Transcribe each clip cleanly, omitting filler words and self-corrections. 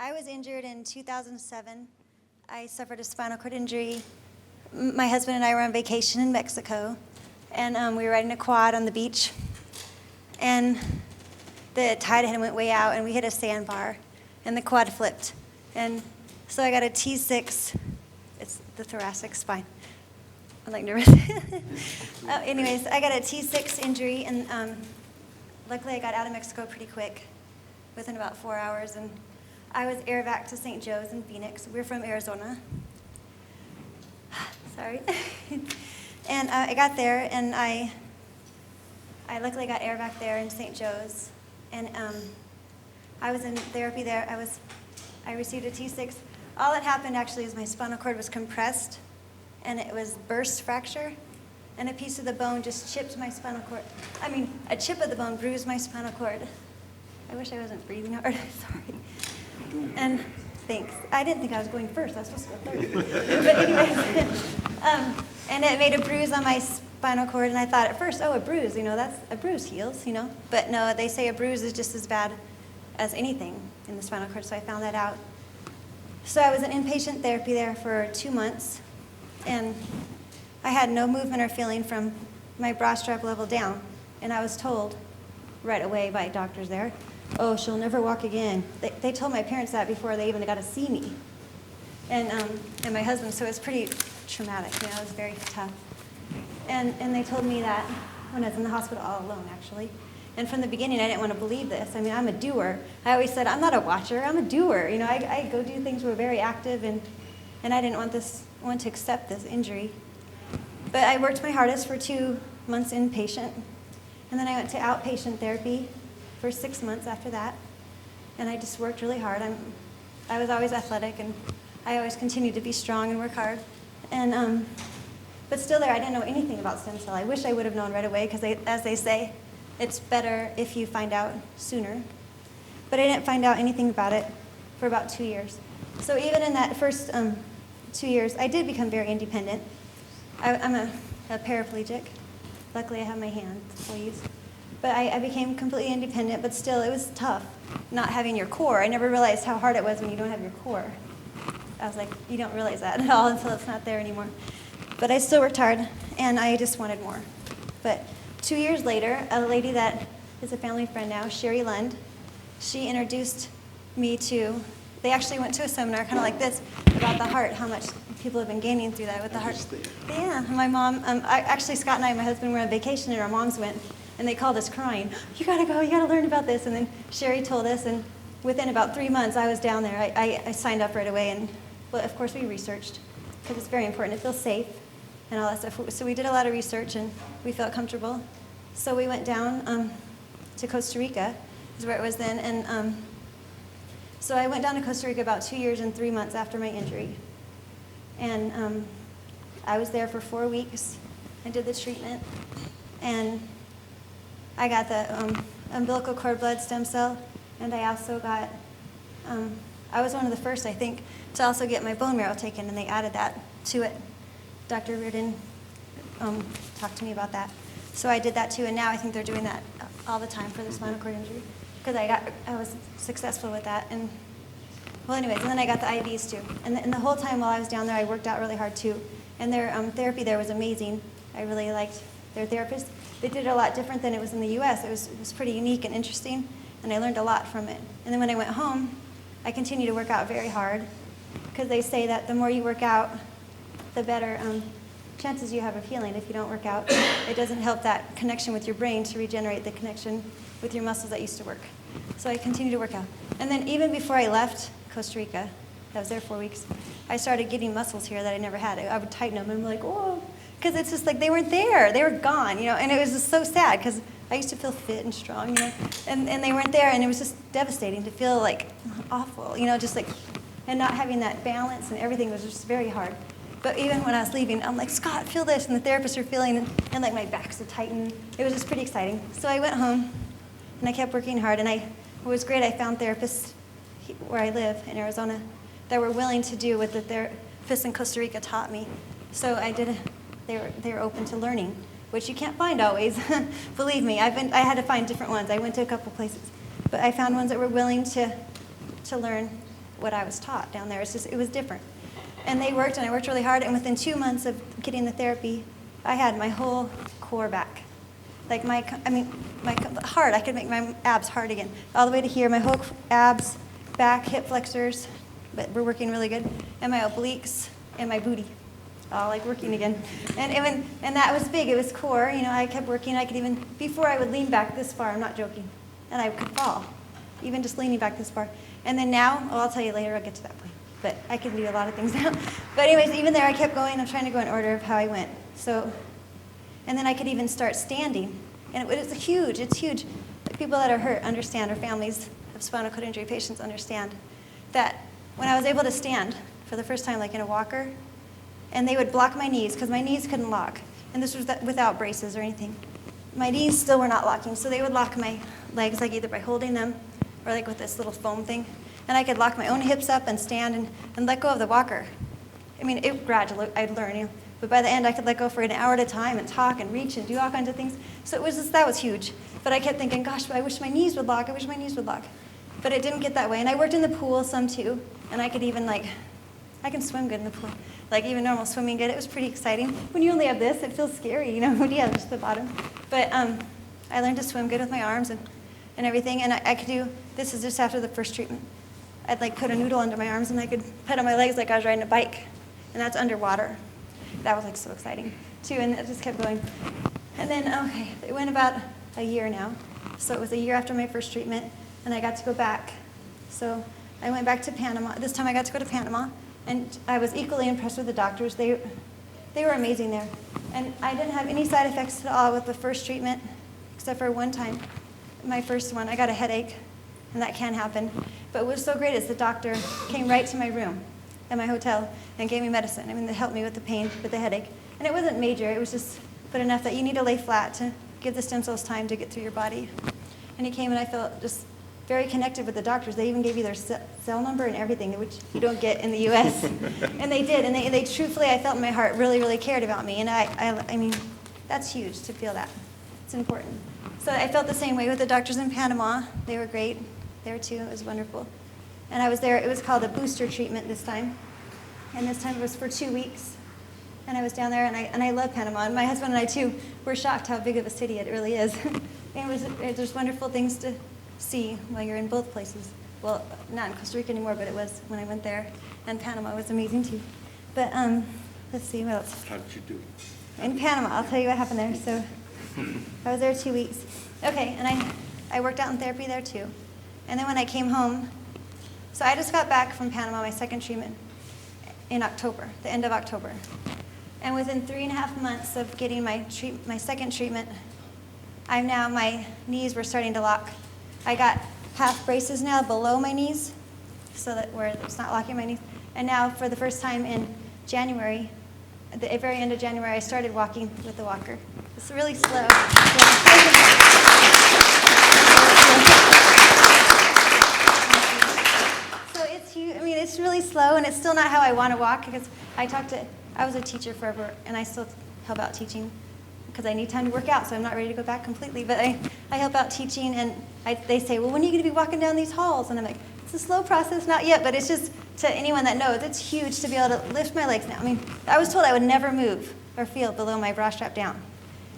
I was injured in 2007. I suffered a spinal cord injury. My husband and I were on vacation in Mexico, and we were riding a quad on the beach, and the tide went way out, and we hit a sandbar, and the quad flipped. And so I got a T6. It's the thoracic spine. I'm like nervous. Anyways, I got a T6 injury, and luckily I got out of Mexico pretty quick, within about 4 hours, and I was airvac to St. Joe's in Phoenix. We're from Arizona. Sorry. And I got there, and I luckily got airvac there in St. Joe's, and I was in therapy there. I received a T6. All that happened actually is my spinal cord was compressed, and it was burst fracture, and a piece of the bone just chipped my spinal cord. I mean, a chip of the bone bruised my spinal cord. I wish I wasn't breathing hard. Sorry. And thanks. I didn't think I was going first. I was supposed to go third. But anyways, and it made a bruise on my spinal cord, and I thought at first, oh, a bruise, that's a bruise heals, But no, they say a bruise is just as bad as anything in the spinal cord, so I found that out. So I was in inpatient therapy there for 2 months, and I had no movement or feeling from my bra strap level down, and I was told right away by doctors there, oh, she'll never walk again. They told my parents that before they even got to see me, and my husband, so it was pretty traumatic. It was very tough. And they told me that when I was in the hospital all alone, actually. And from the beginning, I didn't want to believe this. I mean, I'm a doer. I always said, I'm not a watcher, I'm a doer. I go do things, we're very active, and I didn't want to accept this injury. But I worked my hardest for 2 months inpatient, and then I went to outpatient therapy for 6 months after that, and I just worked really hard. I was always athletic, and I always continued to be strong and work hard. And but still there, I didn't know anything about stem cell. I wish I would have known right away, because as they say, it's better if you find out sooner. But I didn't find out anything about it for about 2 years. So even in that first 2 years, I did become very independent. I'm a paraplegic. Luckily, I have my hands, please. But I became completely independent, but still, it was tough not having your core. I never realized how hard it was when you don't have your core. I was like, you don't realize that at all until it's not there anymore. But I still worked hard, and I just wanted more. But 2 years later, a lady that is a family friend now, Sherry Lund, she introduced me to, they actually went to a seminar kind of like this about the heart, how much people have been gaining through that with the heart. Yeah, my mom, actually Scott and I, my husband, were on vacation, and our moms went, and they called us crying, you gotta go, you gotta learn about this. And then Sherry told us, and within about 3 months, I was down there. I signed up right away, and well, of course we researched, because it's very important. It feels safe and all that stuff. So we did a lot of research, and we felt comfortable. So we went down to Costa Rica, is where it was then, and so I went down to Costa Rica about 2 years and 3 months after my injury. And I was there for 4 weeks. I did the treatment, and I got the umbilical cord blood stem cell, and I also got, I was one of the first, I think, to also get my bone marrow taken, and they added that to it. Dr. Reardon talked to me about that. So I did that too, and now I think they're doing that all the time for the spinal cord injury, because I was successful with that. And well, anyways, and then I got the IVs too. And the whole time while I was down there, I worked out really hard too. And their therapy there was amazing. I really liked their therapist. They did it a lot different than it was in the U.S. It was pretty unique and interesting, and I learned a lot from it. And then when I went home, I continued to work out very hard, because they say that the more you work out, the better chances you have of healing. If you don't work out, it doesn't help that connection with your brain to regenerate the connection with your muscles that used to work. So I continued to work out. And then even before I left Costa Rica, I was there 4 weeks, I started getting muscles here that I never had. I would tighten them, and I'm like, whoa, because it's just like they weren't there. They were gone, and it was just so sad, because I used to feel fit and strong, and they weren't there, and it was just devastating to feel like awful, just like, and not having that balance, and everything was just very hard. But even when I was leaving, I'm like, Scott, feel this, and the therapists are feeling, and like my back's so tightened. It was just pretty exciting. So I went home, and I kept working hard, and it was great. I found therapists where I live in Arizona that were willing to do what the therapists in Costa Rica taught me. So they were open to learning, which you can't find always. Believe me, I had to find different ones. I went to a couple places, but I found ones that were willing to learn what I was taught down there. It was different. And they worked, and I worked really hard, and within 2 months of getting the therapy, I had my whole core back. Like my heart, I could make my abs hard again. All the way to here, my whole abs, back, hip flexors, but we're working really good, and my obliques, and my booty, all like working again. And that was big, it was core, I kept working. I could even, before I would lean back this far, I'm not joking, and I could fall, even just leaning back this far. And then now, I'll tell you later, I'll get to that point. But I can do a lot of things now. But anyways, even there, I kept going. I'm trying to go in order of how I went. So, and then I could even start standing. And it's huge. It's huge. The people that are hurt understand, or families of spinal cord injury patients understand, that when I was able to stand for the first time, like in a walker, and they would block my knees, because my knees couldn't lock. And this was without braces or anything. My knees still were not locking. So they would lock my legs, like either by holding them or like with this little foam thing. And I could lock my own hips up and stand and let go of the walker. I mean, it gradually, I'd learn, but by the end, I could let go for an hour at a time and talk and reach and do all kinds of things. So that was huge. But I kept thinking, gosh, I wish my knees would lock. I wish my knees would lock. But it didn't get that way. And I worked in the pool some too. And I could even I can swim good in the pool. Like even normal swimming good. It was pretty exciting. When you only have this, it feels scary, when you have just the bottom. But I learned to swim good with my arms and everything. And I could do, this is just after the first treatment. I'd put a noodle under my arms, and I could put on my legs like I was riding a bike, and that's underwater. That was so exciting too, and it just kept going. And then, it went about a year now. So it was a year after my first treatment, and I got to go back. So I went back to Panama. This time I got to go to Panama, and I was equally impressed with the doctors. They were amazing there. And I didn't have any side effects at all with the first treatment, except for one time. My first one, I got a headache, and that can happen. But what was so great is the doctor came right to my room at my hotel and gave me medicine. I mean, they helped me with the pain, with the headache. And it wasn't major. It was just but enough that you need to lay flat to give the stem cells time to get through your body. And he came, and I felt just very connected with the doctors. They even gave you their cell number and everything, which you don't get in the U.S. And they did. And they truthfully, I felt in my heart, really, really cared about me. And I mean, that's huge to feel that. It's important. So I felt the same way with the doctors in Panama. They were great there too. It was wonderful. And I was there. It was called a booster treatment this time. And this time it was for 2 weeks. And I was down there, and I love Panama. And my husband and I too were shocked how big of a city it really is. And there's wonderful things to see while you're in both places. Well, not in Costa Rica anymore, but it was when I went there. And Panama was amazing too. But let's see, what else? How did you do? In Panama, I'll tell you what happened there. So I was there 2 weeks. Okay, and I worked out in therapy there too. And then when I came home, so I just got back from Panama, my second treatment, in October, the end of October. And within 3.5 months of getting my second treatment, my knees were starting to lock. I got half braces now below my knees, so that where it's not locking my knees. And now, for the first time in January, at the very end of January, I started walking with the walker. It's really slow. So it's huge. I mean, it's really slow, and it's still not how I want to walk, because I was a teacher forever, and I still help out teaching because I need time to work out, so I'm not ready to go back completely. But I help out teaching, and they say, well, when are you going to be walking down these halls? And I'm like, it's a slow process, not yet, but it's just, to anyone that knows, it's huge to be able to lift my legs now. I mean, I was told I would never move or feel below my bra strap down.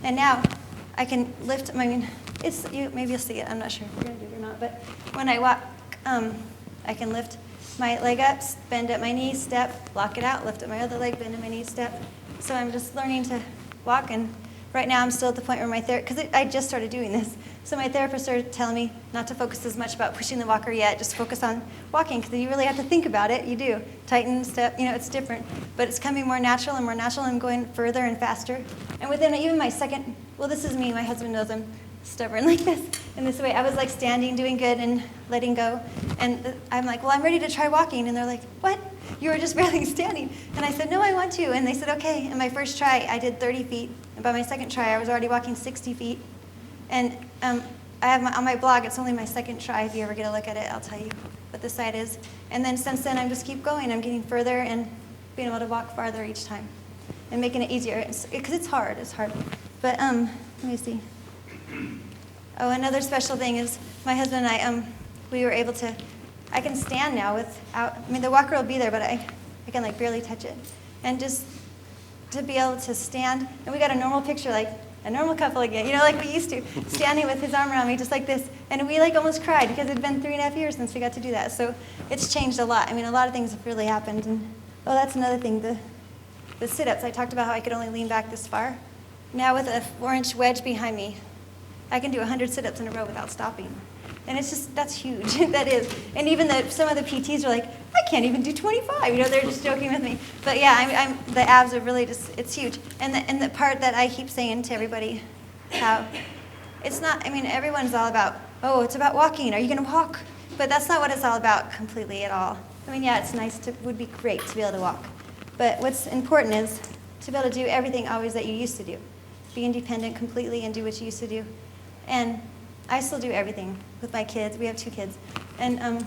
And now I can lift, maybe you'll see it, I'm not sure if you're going to do it or not, but when I walk, I can lift my leg up, bend at my knee, step, lock it out, lift up my other leg, bend at my knee, step. So I'm just learning to walk, and right now I'm still at the point where because I just started doing this, so my therapist started telling me not to focus as much about pushing the walker yet, just focus on walking, because you really have to think about it, you do. Tighten, step, it's different, but it's coming more natural and more natural, and I'm going further and faster. And within even my second, this is me, my husband knows I'm stubborn like this, in this way. I was like standing, doing good, and letting go, and I'm like, well, I'm ready to try walking, and they're like, what? You were just barely standing. And I said, no, I want to, and they said, okay. And my first try, I did 30 feet, and by my second try, I was already walking 60 feet. And I have on my blog, it's only my second try. If you ever get a look at it, I'll tell you what the site is. And then since then, I'm just keep going. I'm getting further and being able to walk farther each time and making it easier, because it's hard. But let me see. Oh, another special thing is my husband and I, we were able to I can stand now without, I mean, the walker will be there, but I can like barely touch it. And just to be able to stand, and we got a normal picture, like a normal couple again, you know, like we used to, standing with his arm around me just like this. And we like almost cried because it had been 3.5 years since we got to do that. So it's changed a lot. I mean, a lot of things have really happened. And oh, that's another thing, the sit-ups. I talked about how I could only lean back this far. Now with a 4-inch wedge behind me, I can do 100 sit-ups in a row without stopping. And it's just, that's huge, that is. And even some of the PTs are like, I can't even do 25. You know, they're just joking with me. But yeah, the abs are really just, it's huge. And the part that I keep saying to everybody, how it's not, I mean, everyone's all about, oh, it's about walking. Are you going to walk? But that's not what it's all about completely at all. I mean, yeah, it's nice would be great to be able to walk. But what's important is to be able to do everything always that you used to do. Be independent completely and do what you used to do. And I still do everything with my kids. We have 2 kids. And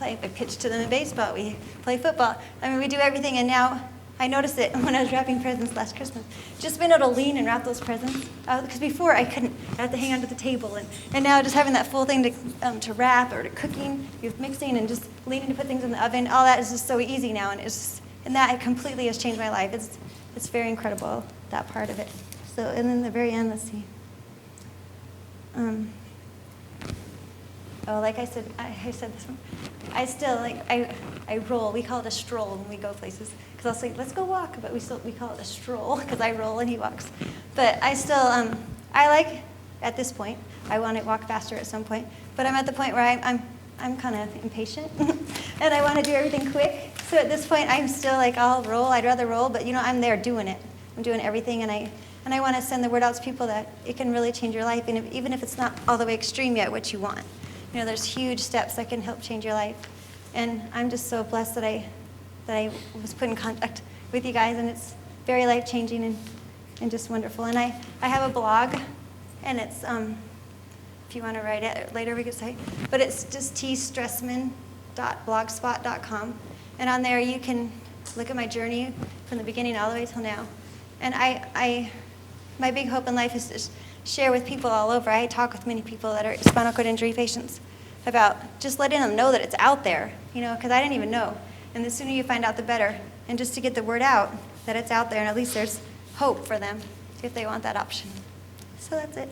I pitch to them in baseball. We play football. I mean, we do everything. And now I noticed it when I was wrapping presents last Christmas. Just being able to lean and wrap those presents. Because before I couldn't. I had to hang onto the table. And now just having that full thing to wrap or to cooking, you're mixing and just leaning to put things in the oven. All that is just so easy now. And that completely has changed my life. It's very incredible, that part of it. So, and then the very end, let's see. Oh, like I said this one. I still, like, I roll. We call it a stroll when we go places. Because I'll say, let's go walk, but we call it a stroll because I roll and he walks. But I still, I like, at this point, I want to walk faster at some point, but I'm at the point where I'm kind of impatient and I want to do everything quick. So at this point, I'm still like, I'll roll. I'd rather roll, but you know, I'm there doing it. I'm doing everything, and I want to send the word out to people that it can really change your life, and even if it's not all the way extreme yet, what you want. You know, there's huge steps that can help change your life. And I'm just so blessed that I was put in contact with you guys, and it's very life-changing and just wonderful. And I have a blog, and it's, if you want to write it later, we could say, but it's just tstressman.blogspot.com. And on there, you can look at my journey from the beginning all the way till now. And my big hope in life is to share with people all over. I talk with many people that are spinal cord injury patients about just letting them know that it's out there, you know, because I didn't even know. And the sooner you find out, the better. And just to get the word out that it's out there, and at least there's hope for them if they want that option. So that's it.